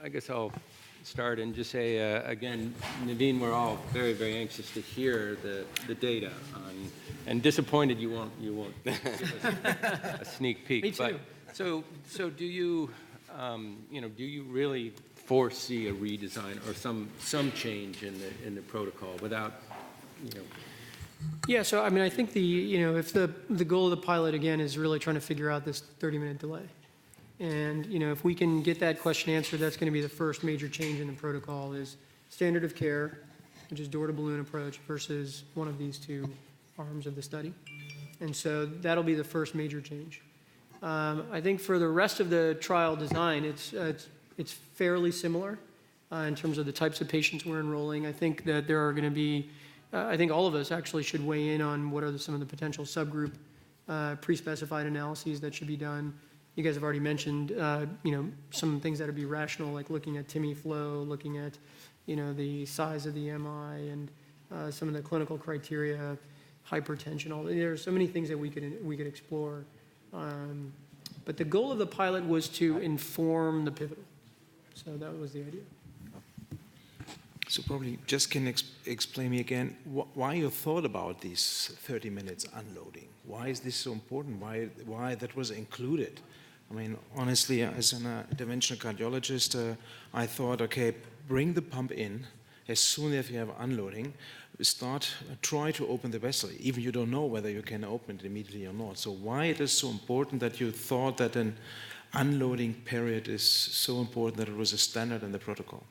I guess I'll start and just say, again, Nadine, we're all very, very anxious to hear the data on, and disappointed you won't give us a sneak peek. Me too. But, so do you, do you really foresee a redesign or some change in the protocol without, Yeah, so I mean, I think if the goal of the pilot again is really trying to figure out this 30-minute delay, and if we can get that question answered, that's going to be the first major change in the protocol is standard of care, which is door-to-balloon approach versus one of these two arms of the study, and so that'll be the first major change. I think for the rest of the trial design, it's fairly similar in terms of the types of patients we're enrolling. I think that there are going to be I think all of us actually should weigh in on what are some of the potential subgroup pre-specified analyses that should be done. You guys have already mentioned, some things that would be rational, like looking at TIMI flow, looking at, the size of the MI and some of the clinical criteria, hypertension. There are so many things that we could explore. But the goal of the pilot was to inform the pivotal. So that was the idea. So probably just can explain me again why you thought about these 30 minutes unloading. Why is this so important? Why that was included? I mean, honestly, as an interventional cardiologist, I thought, okay, bring the pump in as soon as you have unloading. Try to open the vessel, even you don't know whether you can open it immediately or not. So why it is so important that you thought that an unloading period is so important that it was a standard in the protocol?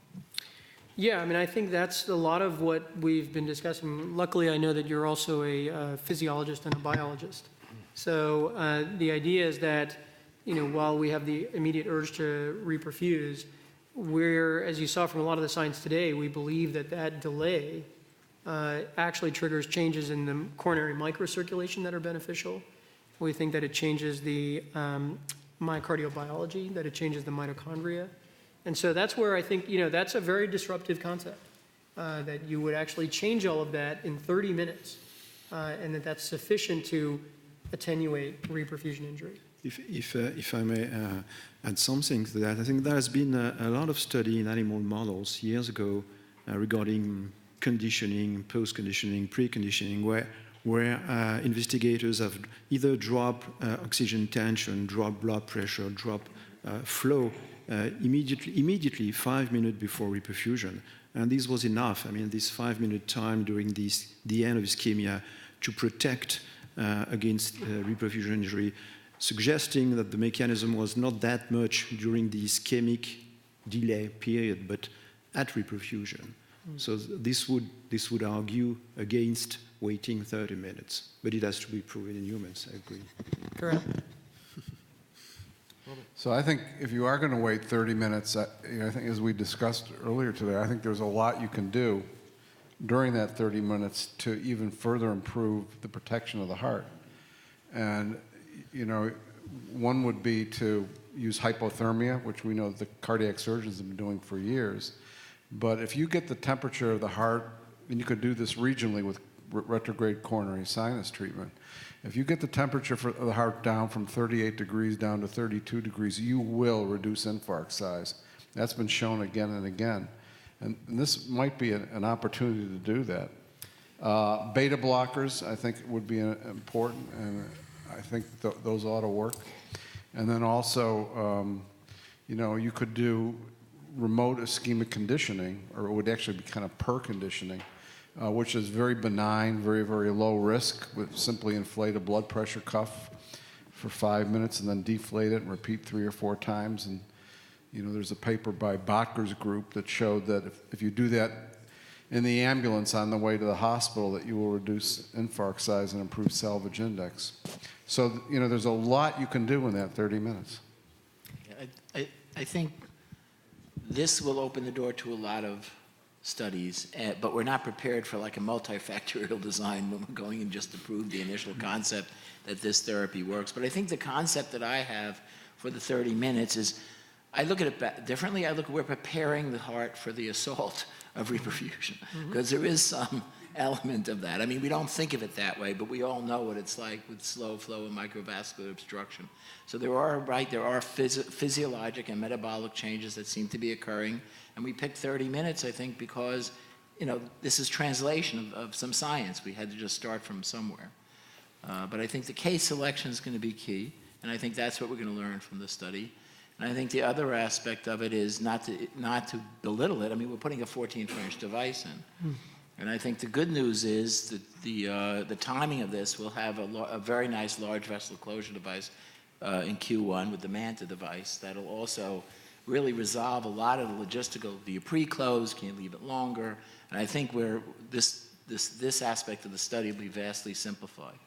Yeah, I mean, I think that's a lot of what we've been discussing. Luckily, I know that you're also a physiologist and a biologist. So the idea is that, while we have the immediate urge to reperfuse, as you saw from a lot of the science today, we believe that delay actually triggers changes in the coronary microcirculation that are beneficial. We think that it changes the myocardial biology, that it changes the mitochondria. And so that's where I think, that's a very disruptive concept, that you would actually change all of that in 30 minutes, and that's sufficient to attenuate reperfusion injury. If I may add something to that, I think there has been a lot of study in animal models years ago regarding conditioning, post-conditioning, preconditioning, where investigators have either dropped oxygen tension, dropped blood pressure, dropped flow, immediately 5 minutes before reperfusion. And this was enough. I mean, this 5-minute time during the end of ischemia to protect against reperfusion injury, suggesting that the mechanism was not that much during the ischemic delay period, but at reperfusion. So this would argue against waiting 30 minutes, but it has to be proven in humans, I agree. Correct. So I think if you are going to wait 30 minutes, I think as we discussed earlier today, I think there's a lot you can do during that 30 minutes to even further improve the protection of the heart. And, one would be to use hypothermia, which we know the cardiac surgeons have been doing for years. But if you get the temperature of the heart, and you could do this regionally with retrograde coronary sinus treatment, if you get the temperature of the heart down from 38 degrees down to 32 degrees, you will reduce infarct size. That's been shown again and again. And this might be an opportunity to do that. Beta blockers, I think, would be important, and I think those ought to work. And then also, you could do remote ischemic conditioning, or it would actually be kind of per-conditioning, which is very benign, very, very low risk, with simply inflate a blood pressure cuff for 5 minutes and then deflate it and repeat 3 or 4 times. And, there's a paper by Botker's group that showed that if you do that in the ambulance on the way to the hospital, that you will reduce infarct size and improve salvage index. So, there's a lot you can do in that 30 minutes. I think this will open the door to a lot of studies, but we're not prepared for like a multifactorial design when we're going in just to prove the initial concept that this therapy works. But I think the concept that I have for the 30 minutes is, I look at it differently. We're preparing the heart for the assault of reperfusion, because there is some element of that. I mean, we don't think of it that way, but we all know what it's like with slow flow and microvascular obstruction. So there are physiologic and metabolic changes that seem to be occurring, and we picked 30 minutes, I think, because, you know, this is translation of some science. We had to just start from somewhere. But I think the case selection is going to be key, and I think that's what we're going to learn from the study. And I think the other aspect of it is not to belittle it. I mean, we're putting a 14-inch device in. And I think the good news is that the timing of this will have a very nice large vessel closure device in Q1 with the MANTA device. That'll also really resolve a lot of the logistical. Do you pre-close? Can you leave it longer? And I think this aspect of the study will be vastly simplified.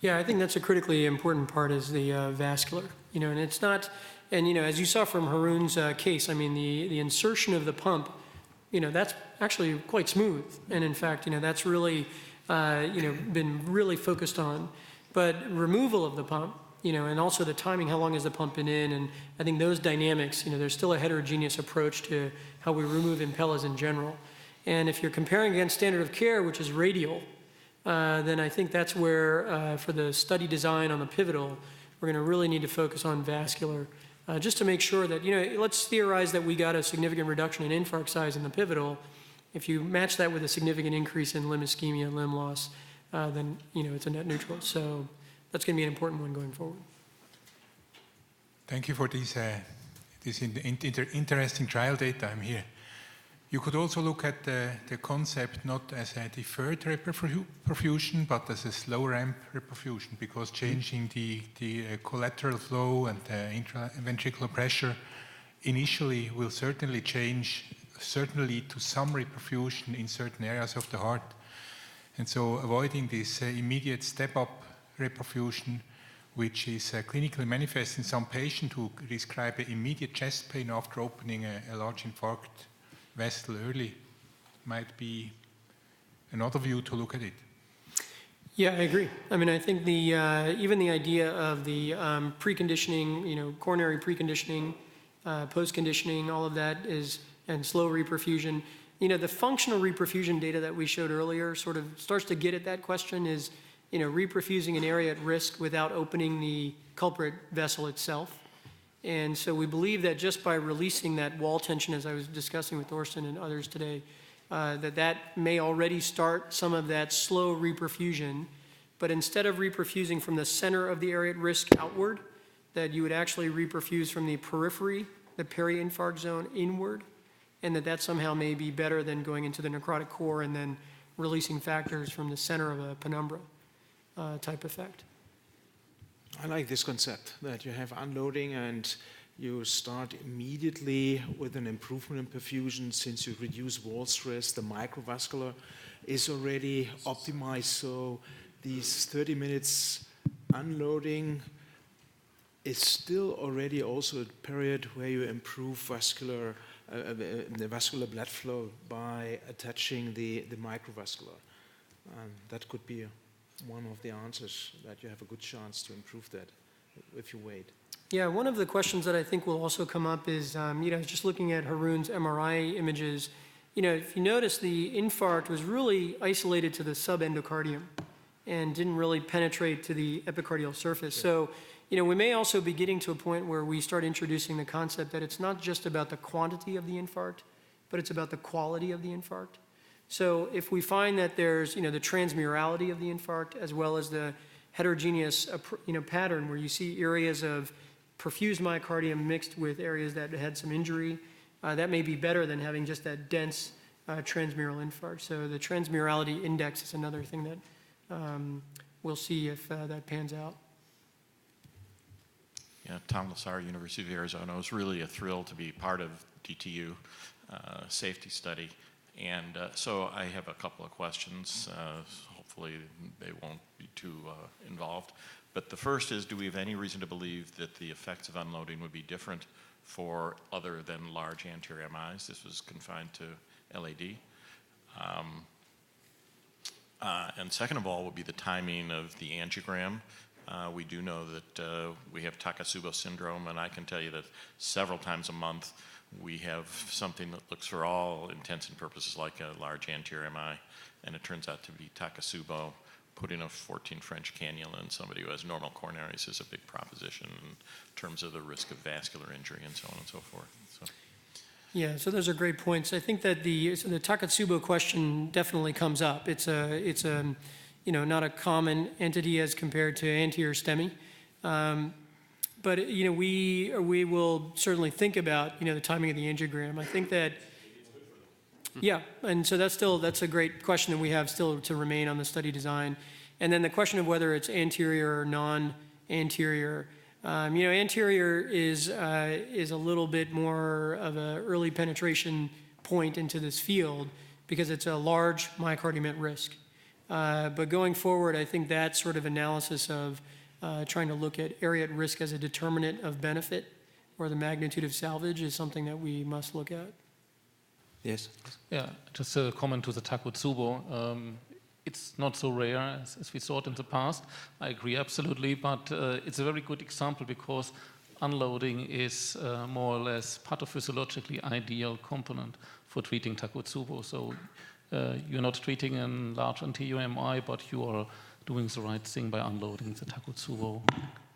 Yeah, I think that's a critically important part is the vascular, you know, and it's not, and, you know, as you saw from Haroon's case, I mean, the insertion of the pump, you know, that's actually quite smooth. And in fact, you know, that's really, you know, been really focused on. But removal of the pump, you know, and also the timing, how long has the pump been in, and I think those dynamics, you know, there's still a heterogeneous approach to how we remove impellas in general. And if you're comparing against standard of care, which is radial, then I think that's where, for the study design on the pivotal, we're going to really need to focus on vascular, just to make sure that, you know, let's theorize that we got a significant reduction in infarct size in the pivotal. If you match that with a significant increase in limb ischemia, limb loss, then, you know, it's a net neutral. So that's going to be an important one going forward. Thank you for this interesting trial data. I'm here. You could also look at the concept not as a deferred reperfusion, but as a slow ramp reperfusion, because changing the collateral flow and the intraventricular pressure initially will certainly lead to some reperfusion in certain areas of the heart. And so avoiding this immediate step-up reperfusion, which is clinically manifest in some patients who describe immediate chest pain after opening a large infarct vessel early, might be another view to look at it. Yeah, I agree. I mean, I think even the idea of the preconditioning, you know, coronary preconditioning, post-conditioning, all of that is, and slow reperfusion. You know, the functional reperfusion data that we showed earlier sort of starts to get at that question is, you know, reperfusing an area at risk without opening the culprit vessel itself. And so we believe that just by releasing that wall tension, as I was discussing with Thorsten and others today, that may already start some of that slow reperfusion. But instead of reperfusing from the center of the area at risk outward, that you would actually reperfuse from the periphery, the peri-infarct zone inward, and that somehow may be better than going into the necrotic core and then releasing factors from the center of a penumbra type effect. I like this concept that you have unloading and you start immediately with an improvement in perfusion since you reduce wall stress. The microvascular is already optimized, so these 30 minutes unloading is still already also a period where you improve the vascular blood flow by attaching the microvascular. That could be one of the answers, that you have a good chance to improve that if you wait. Yeah, one of the questions that I think will also come up is, you know, just looking at Haroon's MRI images, you know, if you notice the infarct was really isolated to the subendocardium and didn't really penetrate to the epicardial surface. So, you know, we may also be getting to a point where we start introducing the concept that it's not just about the quantity of the infarct, but it's about the quality of the infarct. So if we find that there's, you know, the transmurality of the infarct as well as the heterogeneous, you know, pattern where you see areas of perfused myocardium mixed with areas that had some injury, that may be better than having just that dense transmural infarct. So the transmurality index is another thing that we'll see if that pans out. Yeah, Tom Lassar, University of Arizona. It was really a thrill to be part of DTU safety study. And so I have a couple of questions. Hopefully they won't be too involved. But the first is, do we have any reason to believe that the effects of unloading would be different for other than large anterior MIs? This was confined to LAD. And second of all would be the timing of the angiogram. We do know that we have Takotsubo syndrome, and I can tell you that several times a month we have something that looks for all intents and purposes like a large anterior MI. and it turns out to be Takotsubo, putting a 14 French cannula in somebody who has normal coronaries is a big proposition in terms of the risk of vascular injury and so on and so forth. So. Yeah, so those are great points. I think that the Takotsubo question definitely comes up. It's a not a common entity as compared to anterior STEMI. But we will certainly think about the timing of the angiogram. I think that and so that's a great question that we have still to remain on the study design. And then the question of whether it's anterior or non-anterior. Anterior is a little bit more of an early penetration point into this field because it's a large myocardium at risk. But going forward, I think that sort of analysis of trying to look at area at risk as a determinant of benefit or the magnitude of salvage is something that we must look at. Yes. Yeah, just a comment to the Takotsubo. It's not so rare as we thought in the past. I agree absolutely, but it's a very good example because unloading is more or less pathophysiologically ideal component for treating Takotsubo. So you're not treating a large anterior MI, but you are doing the right thing by unloading the Takotsubo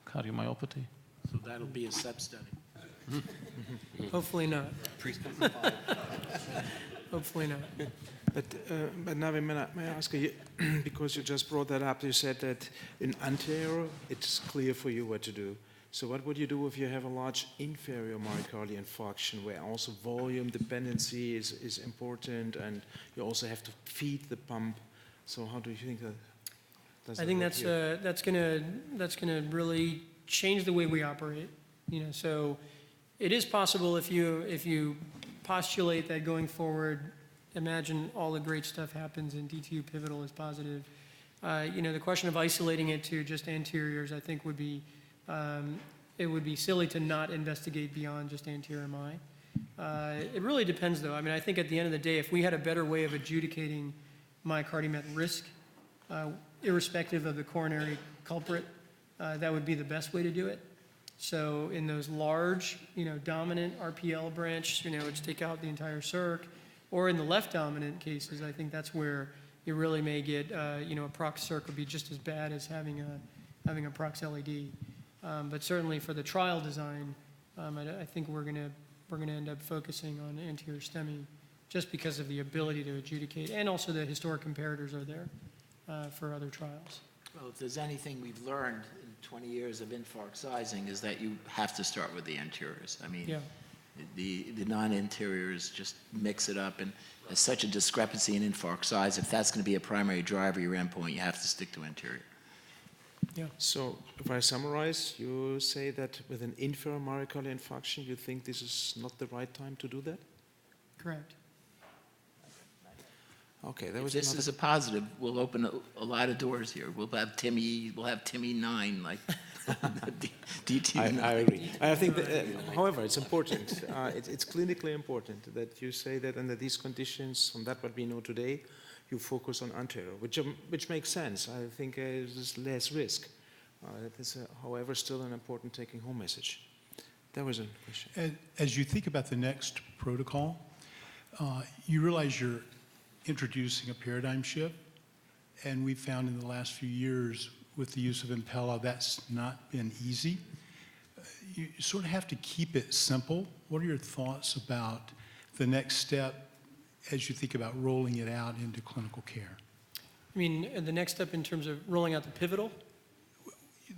cardiomyopathy. So that'll be a sub-study. Hopefully not. Hopefully not. But Navi, may I ask you, because you just brought that up, you said that in anterior, it's clear for you what to do. So what would you do if you have a large inferior myocardial infarction where also volume dependency is important and you also have to feed the pump? So how do you think that does I think that's gonna really change the way we operate. So it is possible if you postulate that going forward, imagine all the great stuff happens and DTU pivotal is positive. The question of isolating it to just anteriors, I think it would be silly to not investigate beyond just anterior MI. It really depends though. I mean, I think at the end of the day, if we had a better way of adjudicating myocardium at risk, irrespective of the coronary culprit, that would be the best way to do it. So in those large, dominant RPL branch, which take out the entire circ, or in the left dominant cases, I think that's where you really may get, a prox circ would be just as bad as having a prox LED. But certainly for the trial design, I think we're gonna end up focusing on anterior STEMI just because of the ability to adjudicate, and also the historic comparators are there for other trials. Well, if there's anything we've learned in 20 years of infarct sizing is that you have to start with the anteriors. I mean, the non-anteriors just mix it up, and there's such a discrepancy in infarct size. If that's going to be a primary driver of your endpoint, you have to stick to anterior. Yeah. So if I summarize, you say that with an inferior myocardial infarction, you think this is not the right time to do that? Correct. Okay, that was If this is a positive, we'll open a lot of doors here. We'll have Timmy 9, like DT9. I agree. I think that, however, it's important. It's clinically important that you say that under these conditions, from that what we know today, you focus on anterior, which makes sense. I think there's less risk. That is, however, still an important take-home message. That was a question. As you think about the next protocol, you realize you're introducing a paradigm shift, and we've found in the last few years with the use of Impella that's not been easy. You sort of have to keep it simple. What are your thoughts about the next step as you think about rolling it out into clinical care? I mean, the next step in terms of rolling out the pivotal?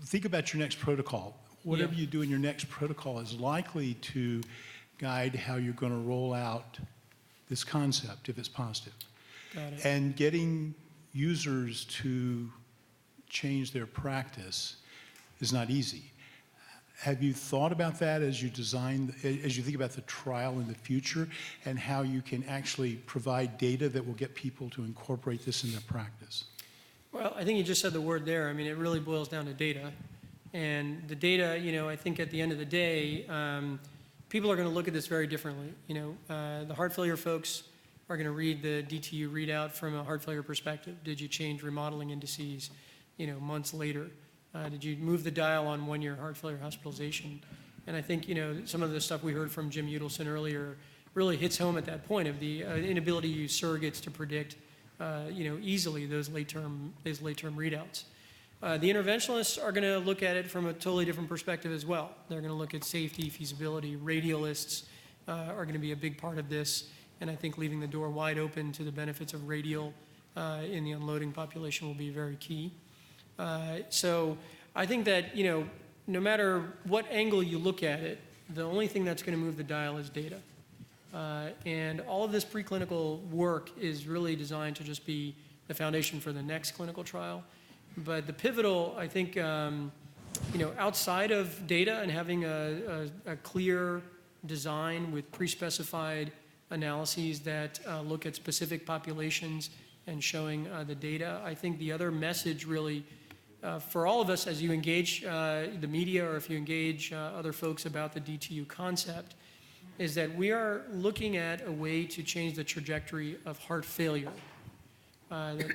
Think about your next protocol. Whatever you do in your next protocol is likely to guide how you're going to roll out this concept if it's positive. Got it. And getting users to change their practice is not easy. Have you thought about that as you think about the trial in the future and how you can actually provide data that will get people to incorporate this in their practice? Well, I think you just said the word there. I mean, it really boils down to data. And the data, I think at the end of the day, people are going to look at this very differently. The heart failure folks are going to read the DTU readout from a heart failure perspective. Did you change remodeling indices, months later? Did you move the dial on one-year heart failure hospitalization? And I think, some of the stuff we heard from Jim Udelson earlier really hits home at that point of the inability to use surrogates to predict easily those late-term readouts. The interventionalists are going to look at it from a totally different perspective as well. They're going to look at safety, feasibility. Radialists are going to be a big part of this, and I think leaving the door wide open to the benefits of radial in the unloading population will be very key. So I think that, no matter what angle you look at it, the only thing that's going to move the dial is data. And all of this preclinical work is really designed to just be the foundation for the next clinical trial. But the pivotal, I think, outside of data and having a clear design with pre-specified analyses that look at specific populations and showing the data, I think the other message really for all of us as you engage the media or if you engage other folks about the DTU concept is that we are looking at a way to change the trajectory of heart failure.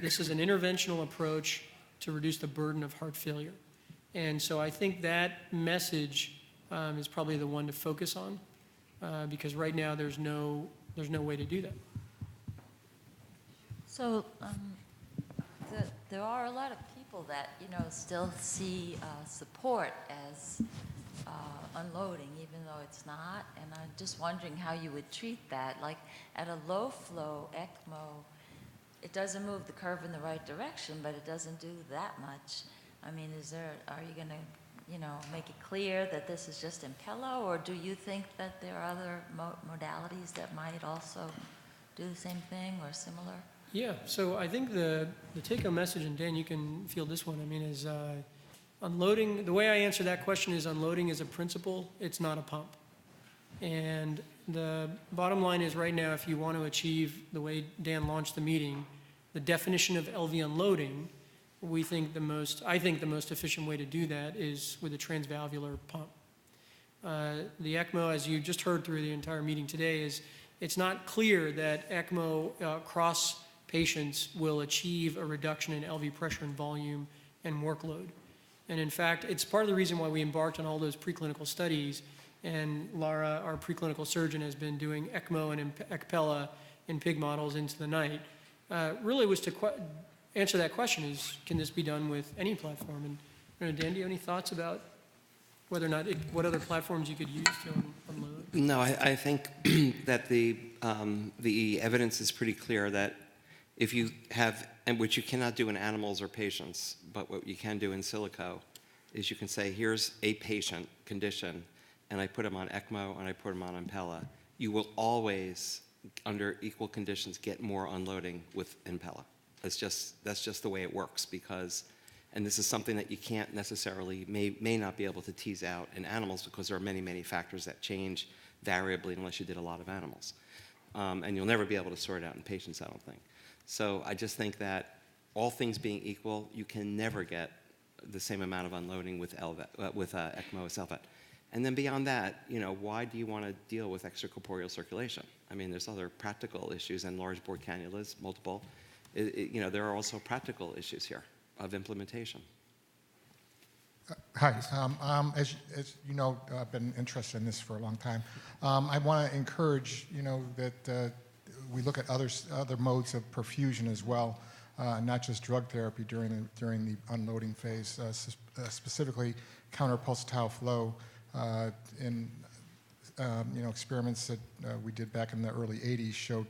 This is an interventional approach to reduce the burden of heart failure. And so I think that message is probably the one to focus on because right now there's no way to do that. So there are a lot of people that, still see support as unloading, even though it's not. And I'm just wondering how you would treat that. Like at a low flow ECMO, it doesn't move the curve in the right direction, but it doesn't do that much. I mean, are you going to, make it clear that this is just Impella, or do you think that there are other modalities that might also do the same thing or similar? Yeah, so I think the take-home message, and Dan, you can field this one, is unloading, the way I answer that question is unloading is a principle, it's not a pump. And the bottom line is right now, if you want to achieve the way Dan launched the meeting, the definition of LV unloading, I think the most efficient way to do that is with a transvalvular pump. The ECMO, as you just heard through the entire meeting today, it's not clear that ECMO across patients will achieve a reduction in LV pressure and volume and workload. And in fact, it's part of the reason why we embarked on all those preclinical studies. And Lara, our preclinical surgeon, has been doing ECMO and ECPella in pig models into the night. Really was to answer that question is, can this be done with any platform? And Dan, do you have any thoughts about whether or not, what other platforms you could use to unload? No, I think that the evidence is pretty clear that if you have, and which you cannot do in animals or patients, but what you can do in silico, is you can say, here's a patient condition, and I put him on ECMO and I put him on Impella. You will always, under equal conditions, get more unloading with Impella. That's just the way it works because, and this is something that you can't necessarily, may not be able to tease out in animals because there are many, many factors that change variably unless you did a lot of animals. And you'll never be able to sort it out in patients, I don't think. So I just think that all things being equal, you can never get the same amount of unloading with ECMO as LVAD. And then beyond that, why do you want to deal with extracorporeal circulation? I mean, there's other practical issues and large bore cannulas, multiple. There are also practical issues here of implementation. Hi, as you know, I've been interested in this for a long time. I want to encourage, that we look at other modes of perfusion as well, not just drug therapy during the unloading phase, specifically counterpulsatile flow. In experiments that we did back in the early 80s showed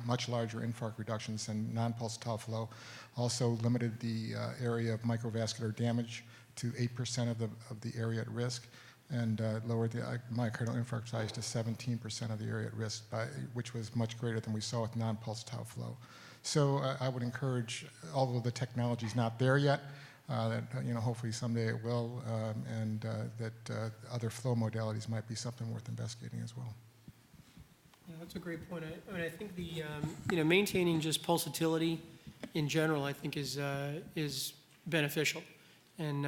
much larger infarct reductions than non-pulsatile flow. Also limited the area of microvascular damage to 8% of the area at risk, and lowered the myocardial infarct size to 17% of the area at risk, which was much greater than we saw with non-pulsatile flow. So I would encourage, although the technology is not there yet, that hopefully someday it will, and that other flow modalities might be something worth investigating as well. Yeah, that's a great point. I think the maintaining just pulsatility in general, I think is beneficial. And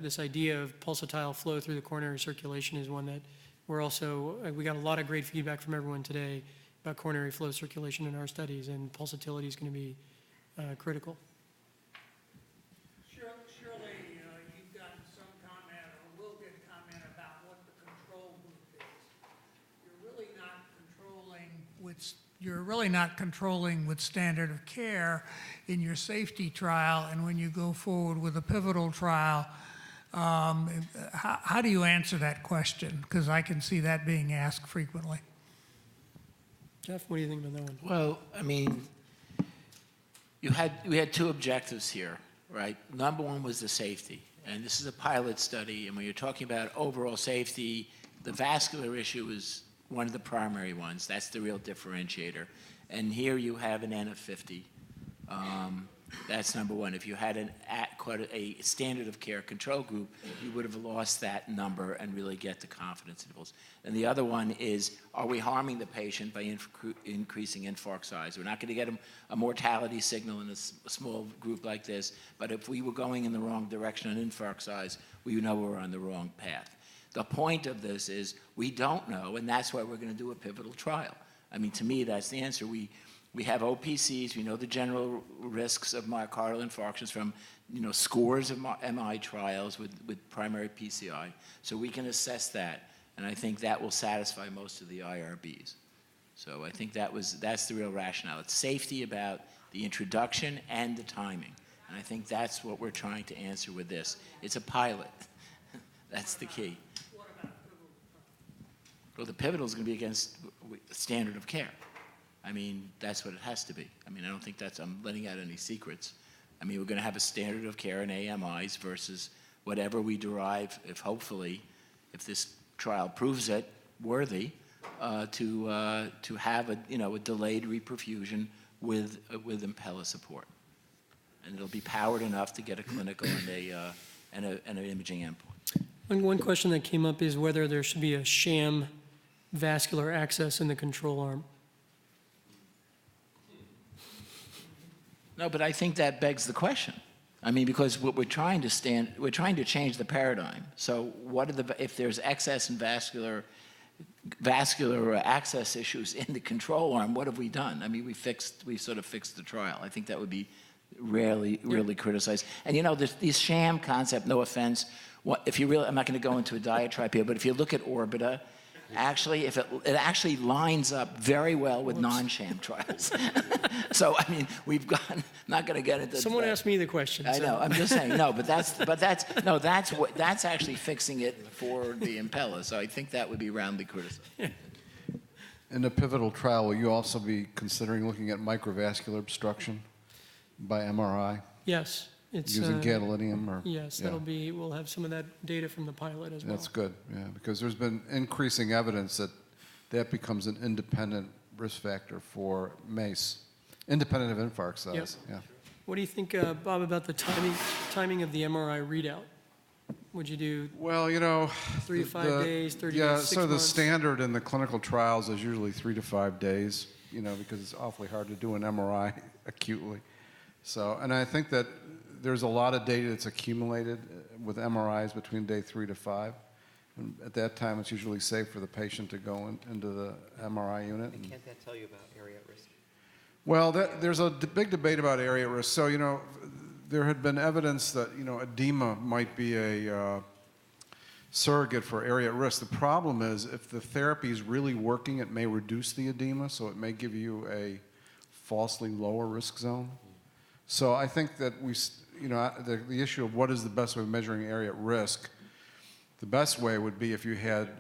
this idea of pulsatile flow through the coronary circulation is one that we got a lot of great feedback from everyone today about coronary flow circulation in our studies, and pulsatility is going to be critical. Surely you've gotten some comment or will get comment about what the control group is. You're really not controlling with you're really not controlling with standard of care in your safety trial, and when you go forward with a pivotal trial, how do you answer that question? Because I can see that being asked frequently. Jeff, what do you think about that one? Well, I mean, we had two objectives here, right? Number one was the safety, and this is a pilot study, and when you're talking about overall safety, the vascular issue is one of the primary ones. That's the real differentiator. And here you have an N of 50. That's number one. If you had a standard of care control group, you would have lost that number and really get the confidence intervals. And the other one is, are we harming the patient by increasing infarct size? We're not going to get a mortality signal in a small group like this, but if we were going in the wrong direction on infarct size, we know we're on the wrong path. The point of this is we don't know, and that's why we're going to do a pivotal trial. I mean, to me, that's the answer. We have OPCs. We know the general risks of myocardial infarctions from, scores of MI trials with primary PCI. So we can assess that, and I think that will satisfy most of the IRBs. So I think that's the real rationale. It's safety about the introduction and the timing, and I think that's what we're trying to answer with this. It's a pilot. That's the key. Well, the pivotal is going to be against standard of care. I mean, that's what it has to be. I mean, I don't think I'm letting out any secrets. I mean, we're going to have a standard of care in AMIs versus whatever we derive, if this trial proves it worthy, to have a delayed reperfusion with Impella support. And it'll be powered enough to get a clinical and an imaging endpoint. One question that came up is whether there should be a sham vascular access in the control arm. No, but I think that begs the question. I mean, because what we're trying to change the paradigm. So if there's excess in vascular access issues in the control arm, what have we done? I mean, we sort of fixed the trial. I think that would be really criticized. And this sham concept, no offense, I'm not going to go into a diatribe here, but if you look at Orbita, actually, it actually lines up very well with non-sham trials. So I mean, not going to get into. Someone asked me the question. I know. I'm just saying no, but that's actually fixing it for the Impella. So I think that would be roundly criticized. In the pivotal trial, will you also be considering looking at microvascular obstruction by MRI? Yes. It's, using gadolinium or? Yes, we'll have some of that data from the pilot as well. That's good, yeah, because there's been increasing evidence that becomes an independent risk factor for MACE, independent of infarct size. Yeah. What do you think, Bob, about the timing of the MRI readout? Would you do 3 to 5 days, 30 to 6 months? So the standard in the clinical trials is usually 3 to 5 days, because it's awfully hard to do an MRI acutely. So, and I think that there's a lot of data that's accumulated with MRIs between day 3 to 5. And at that time, it's usually safe for the patient to go into the MRI unit. And can't that tell you about area at risk? Well, there's a big debate about area at risk. So, there had been evidence that, edema might be a surrogate for area at risk. The problem is if the therapy is really working, it may reduce the edema, so it may give you a falsely lower risk zone. So I think that the issue of what is the best way of measuring area at risk, the best way would be if you had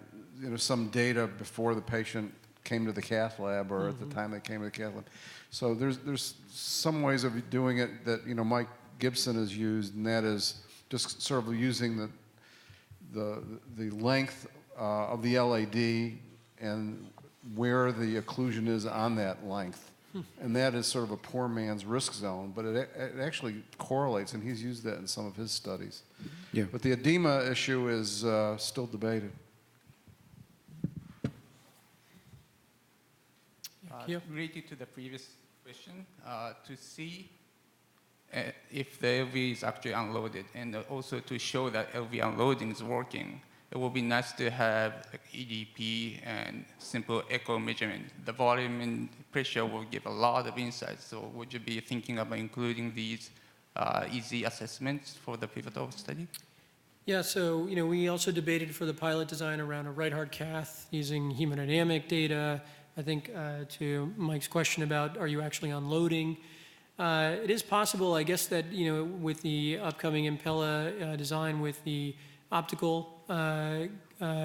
some data before the patient came to the cath lab or at the time they came to the cath lab. So there's some ways of doing it that Mike Gibson has used, and that is just sort of using the length of the LAD and where the occlusion is on that length. And that is sort of a poor man's risk zone, but it actually correlates, and he's used that in some of his studies. Yeah. But the edema issue is still debated. Related to the previous question, to see if the LV is actually unloaded, and also to show that LV unloading is working, it will be nice to have EDP and simple echo measurement. The volume and pressure will give a lot of insights. So would you be thinking about including these easy assessments for the pivotal study? Yeah, so we also debated for the pilot design around a right heart cath using hemodynamic data, I think to Mike's question about are you actually unloading, it is possible, I guess, that with the upcoming Impella design with the optical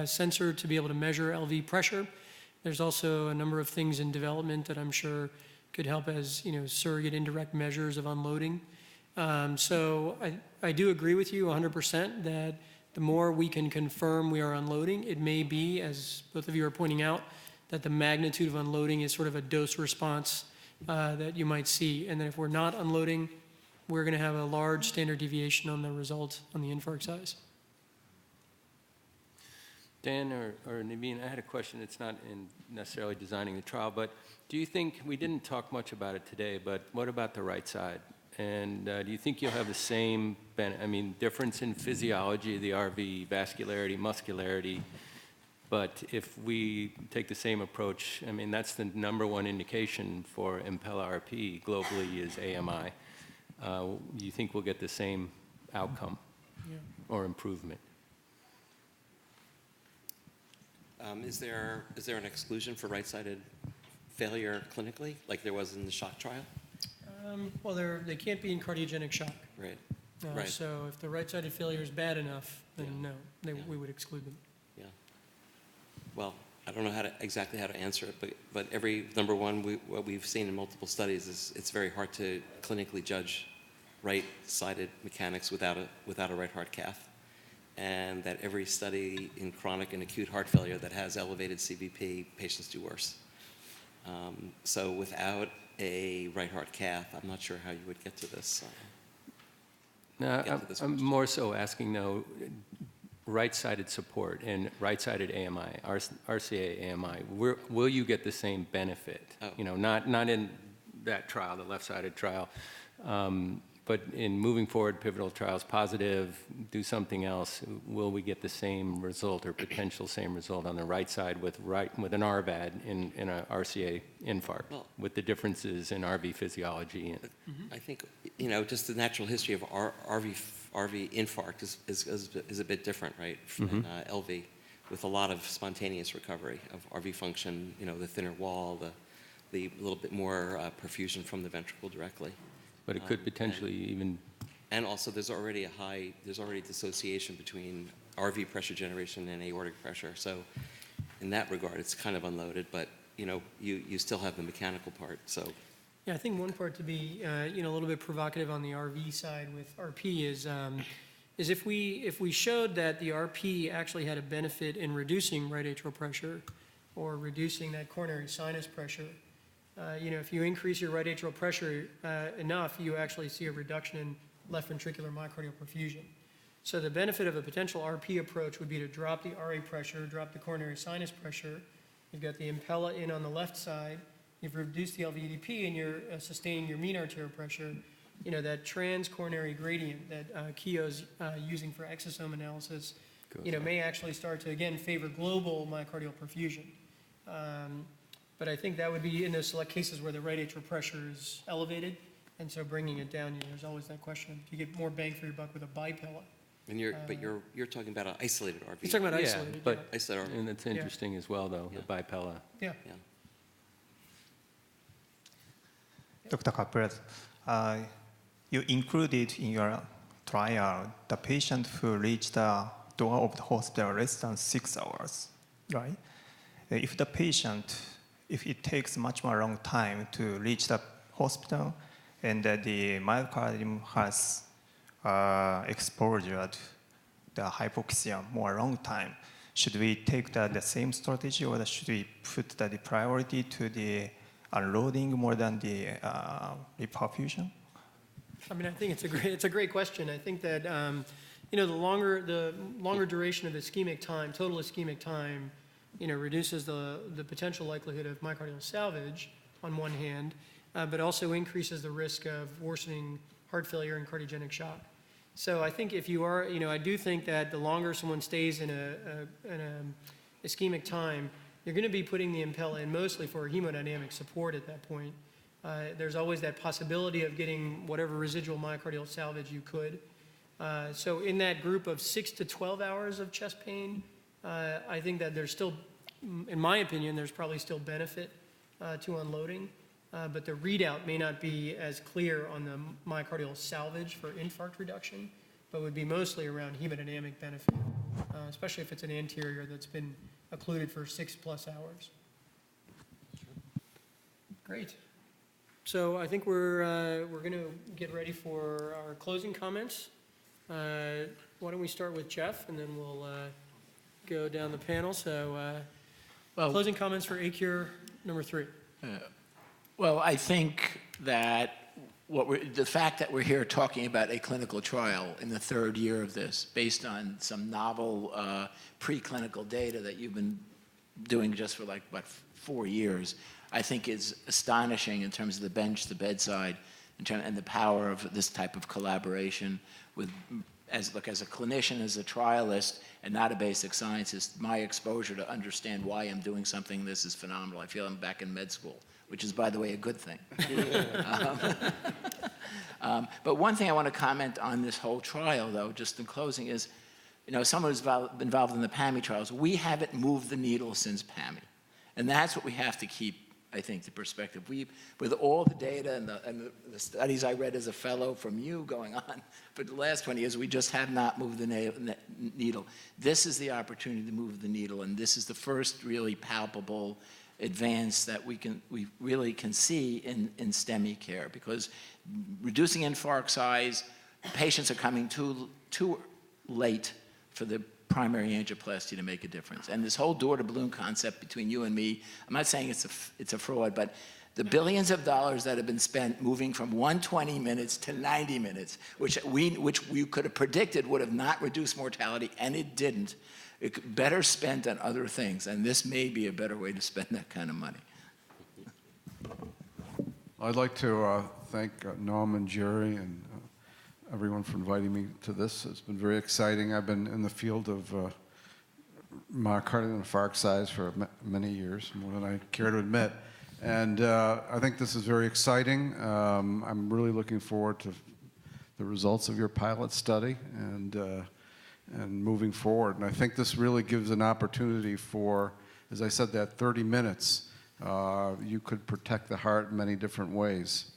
sensor to be able to measure LV pressure. There's also a number of things in development that I'm sure could help as surrogate indirect measures of unloading. So I do agree with you 100% that the more we can confirm we are unloading, it may be, as both of you are pointing out, that the magnitude of unloading is sort of a dose response that you might see. And then if we're not unloading, we're going to have a large standard deviation on the result on the infarct size. Dan or Naveen, I had a question. It's not in necessarily designing the trial, but do you think, we didn't talk much about it today, but what about the right side? And do you think you'll have the same, difference in physiology of the RV, vascularity, muscularity? But if we take the same approach, that's the #1 indication for Impella RP globally is AMI. Do you think we'll get the same outcome or improvement? Is there an exclusion for right-sided failure clinically, like there was in the shock trial? Well, they can't be in cardiogenic shock. Right. Right. So if the right-sided failure is bad enough, then no, we would exclude them. Yeah. Well, I don't know exactly how to answer it, but every #1, what we've seen in multiple studies is it's very hard to clinically judge right-sided mechanics without a right heart cath, and that every study in chronic and acute heart failure that has elevated CVP, patients do worse. So without a right heart cath, I'm not sure how you would get to this. No, I'm more so asking, though, right-sided support and right-sided AMI, RCA AMI, will you get the same benefit? Oh. Not in that trial, the left-sided trial, but in moving forward, pivotal trials, positive, do something else, will we get the same result or potential same result on the right side with an RVAD in a RCA infarct, with the differences in RV physiology? I think, just the natural history of RV infarct is a bit different, right, from LV, with a lot of spontaneous recovery of RV function, the thinner wall, the little bit more perfusion from the ventricle directly. But it could potentially even... And also there's already dissociation between RV pressure generation and aortic pressure. So in that regard, it's kind of unloaded, but you still have the mechanical part, so. Yeah, I think one part to be a little bit provocative on the RV side with RP is if we showed that the RP actually had a benefit in reducing right atrial pressure or reducing that coronary sinus pressure, if you increase your right atrial pressure enough, you actually see a reduction in left ventricular myocardial perfusion. So the benefit of a potential RP approach would be to drop the RA pressure, drop the coronary sinus pressure. You've got the Impella in on the left side. You've reduced the LVEDP and you're sustaining your mean arterial pressure. That transcoronary gradient that Keogh's using for exosome analysis, may actually start to, again, favor global myocardial perfusion. But I think that would be in those select cases where the right atrial pressure is elevated, and so bringing it down, there's always that question of, do you get more bang for your buck with a bipella? And you're talking about an isolated RV. He's talking about isolated, but isolated RV. And that's interesting as well, though, the bipella. Yeah. Dr. Caprez, you included in your trial the patient who reached the door of the hospital less than 6 hours, right? If it takes much more long time to reach the hospital and the myocardium has exposure to the hypoxia more long time, should we take the same strategy, or should we put the priority to the unloading more than the reperfusion? I think it's a great question. I think that the longer duration of ischemic time, total ischemic time, reduces the potential likelihood of myocardial salvage on one hand, but also increases the risk of worsening heart failure and cardiogenic shock. So I think if you are, I do think that the longer someone stays in a ischemic time, you're going to be putting the Impella in mostly for hemodynamic support at that point. There's always that possibility of getting whatever residual myocardial salvage you could. So in that group of 6 to 12 hours of chest pain, I think that there's still, in my opinion, there's probably still benefit to unloading, but the readout may not be as clear on the myocardial salvage for infarct reduction, but would be mostly around hemodynamic benefit, especially if it's an anterior that's been occluded for 6+ hours. Great. So I think we're going to get ready for our closing comments. Why don't we start with Jeff, and then we'll go down the panel. So closing comments for ACURE number 3. Well, I think that the fact that we're here talking about a clinical trial in the 3rd year of this, based on some novel preclinical data that you've been doing just for like, 4 years, I think is astonishing in terms of the bench, the bedside, and the power of this type of collaboration with, as a clinician, as a trialist, and not a basic scientist, my exposure to understand why I'm doing something, this is phenomenal. I feel I'm back in med school, which is, by the way, a good thing. But one thing I want to comment on this whole trial, though, just in closing, is, someone who's been involved in the PAMI trials, we haven't moved the needle since PAMI. And that's what we have to keep, I think, the perspective. With all the data and the studies I read as a fellow from you going on for the last 20 years, we just have not moved the needle. This is the opportunity to move the needle, and this is the first really palpable advance that we really can see in STEMI care, because reducing infarct size, patients are coming too late for the primary angioplasty to make a difference. And this whole door-to-balloon concept between you and me, I'm not saying it's a fraud, but the billions of dollars that have been spent moving from 120 minutes to 90 minutes, which we could have predicted would have not reduced mortality, and it didn't. Better spent on other things, and this may be a better way to spend that kind of money. I'd like to thank Noam and Jerry and everyone for inviting me to this. It's been very exciting. I've been in the field of myocardial infarct size for many years, more than I care to admit. And I think this is very exciting. I'm really looking forward to the results of your pilot study and moving forward. And I think this really gives an opportunity for, as I said, that 30 minutes, you could protect the heart in many different ways.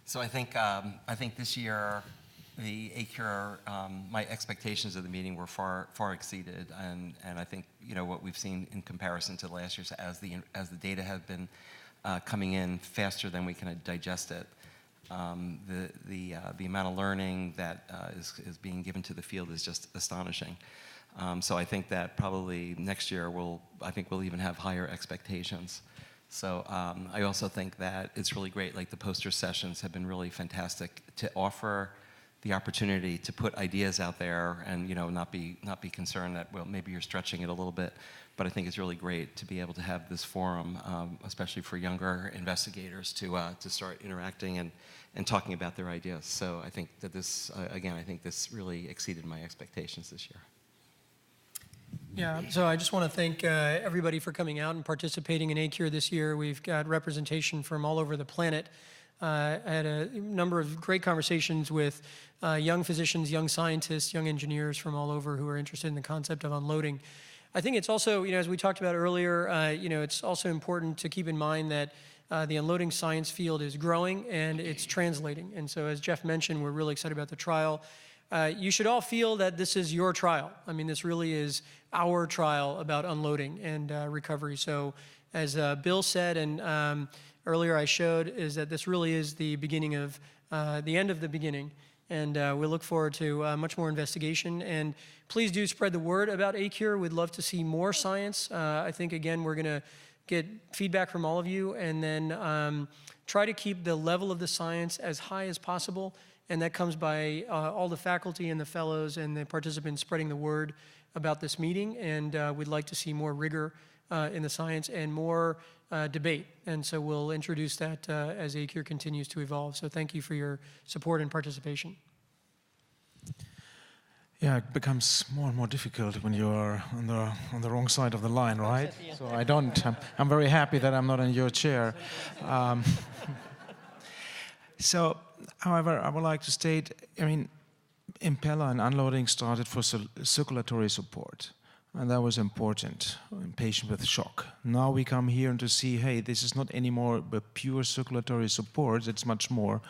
So I think this year, the ACURE, my expectations of the meeting were far exceeded, and I think what we've seen in comparison to last year's, as the data have been coming in faster than we can digest it, the amount of learning that is being given to the field is just astonishing. So I think that probably next year we'll even have higher expectations. So I also think that it's really great, like the poster sessions have been really fantastic to offer the opportunity to put ideas out there and not be concerned that, well, maybe you're stretching it a little bit, but I think it's really great to be able to have this forum, especially for younger investigators to start interacting and talking about their ideas. So I think that this, again, I think this really exceeded my expectations this year. Yeah, so I just want to thank everybody for coming out and participating in ACURE this year. We've got representation from all over the planet. I had a number of great conversations with young physicians, young scientists, young engineers from all over who are interested in the concept of unloading. I think it's also, as we talked about earlier, it's also important to keep in mind that the unloading science field is growing and it's translating. And so as Jeff mentioned, we're really excited about the trial. You should all feel that this is your trial. I mean, this really is our trial about unloading and recovery. So as Bill said, and earlier I showed, is that this really is the beginning of the end of the beginning. And we look forward to much more investigation. And please do spread the word about ACURE. We'd love to see more science. I think, again, we're going to get feedback from all of you and then try to keep the level of the science as high as possible. And that comes by all the faculty and the fellows and the participants spreading the word about this meeting. And we'd like to see more rigor in the science and more debate. And so we'll introduce that as ACURE continues to evolve. So thank you for your support and participation. Yeah, it becomes more and more difficult when you are on the wrong side of the line, right? So I'm very happy that I'm not in your chair. So, however, I would like to state, Impeller and unloading started for circulatory support. and that was important in patient with shock. Now we come here and to see, hey, this is not anymore a pure circulatory support, it's much more.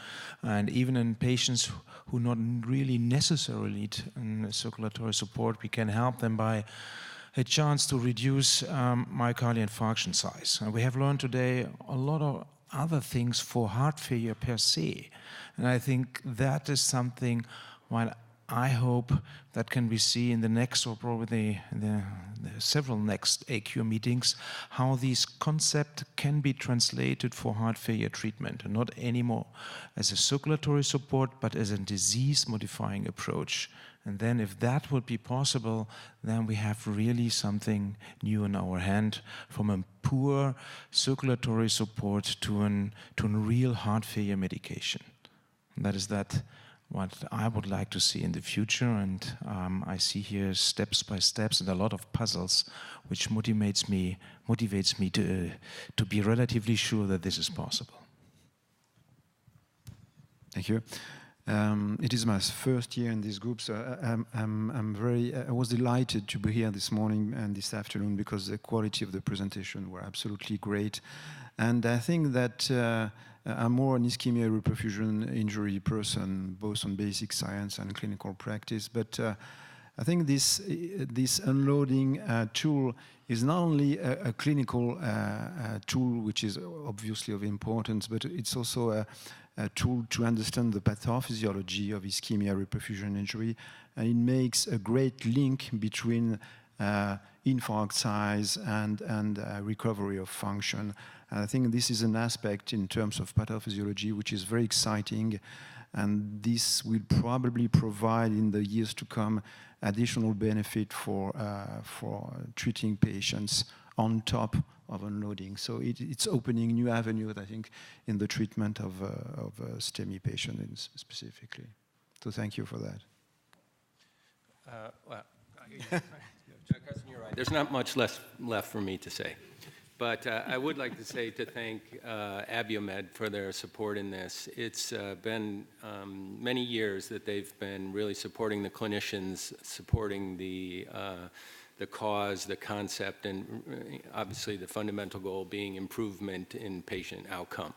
And even in patients who not really necessarily need circulatory support, we can help them by a chance to reduce myocardial infarction size. And we have learned today a lot of other things for heart failure per se. And I think that is something, while I hope that can be seen in the next, or probably the several next AQ meetings, how these concepts can be translated for heart failure treatment, and not anymore as a circulatory support, but as a disease-modifying approach. And then if that would be possible, then we have really something new in our hand, from a poor circulatory support to a real heart failure medication. And that is what I would like to see in the future, and I see here steps by steps and a lot of puzzles, which motivates me to be relatively sure that this is possible. Thank you. It is my first year in this group, so I was delighted to be here this morning and this afternoon, because the quality of the presentation were absolutely great. And I think that I'm more an ischemia reperfusion injury person, both on basic science and clinical practice. But I think this unloading tool is not only a clinical tool, which is obviously of importance, but it's also a tool to understand the pathophysiology of ischemia reperfusion injury. And it makes a great link between infarct size and recovery of function. And I think this is an aspect in terms of pathophysiology which is very exciting, and this will probably provide in the years to come additional benefit for treating patients on top of unloading. So it's opening new avenues, I think, in the treatment of STEMI patients specifically. So thank you for that. Well, Carson, you're right. There's not much left for me to say. But I would like to thank Abiomed for their support in this. It's been many years that they've been really supporting the clinicians, supporting the cause, the concept, and obviously the fundamental goal being improvement in patient outcome.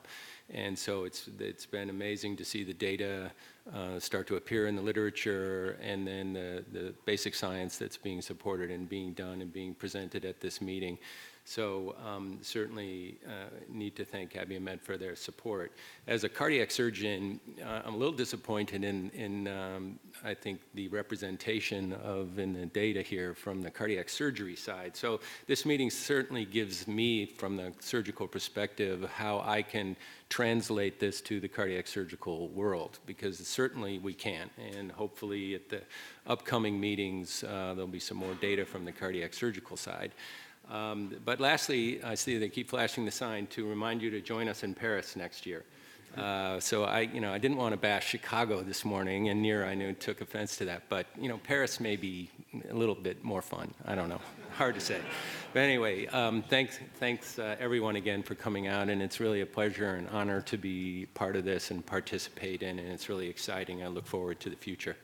And so it's been amazing to see the data start to appear in the literature, and then the basic science that's being supported and being done and being presented at this meeting. So certainly need to thank Abiomed for their support. As a cardiac surgeon, I'm a little disappointed in I think the representation in the data here from the cardiac surgery side. So this meeting certainly gives me, from the surgical perspective, how I can translate this to the cardiac surgical world, because certainly we can. And hopefully at the upcoming meetings, there'll be some more data from the cardiac surgical side. But lastly, I see they keep flashing the sign to remind you to join us in Paris next year. So I didn't want to bash Chicago this morning, and Nir, I knew, took offense to that. But Paris may be a little bit more fun. I don't know. Hard to say. But anyway, thanks everyone again for coming out, and it's really a pleasure and honor to be part of this and participate in, and it's really exciting. I look forward to the future.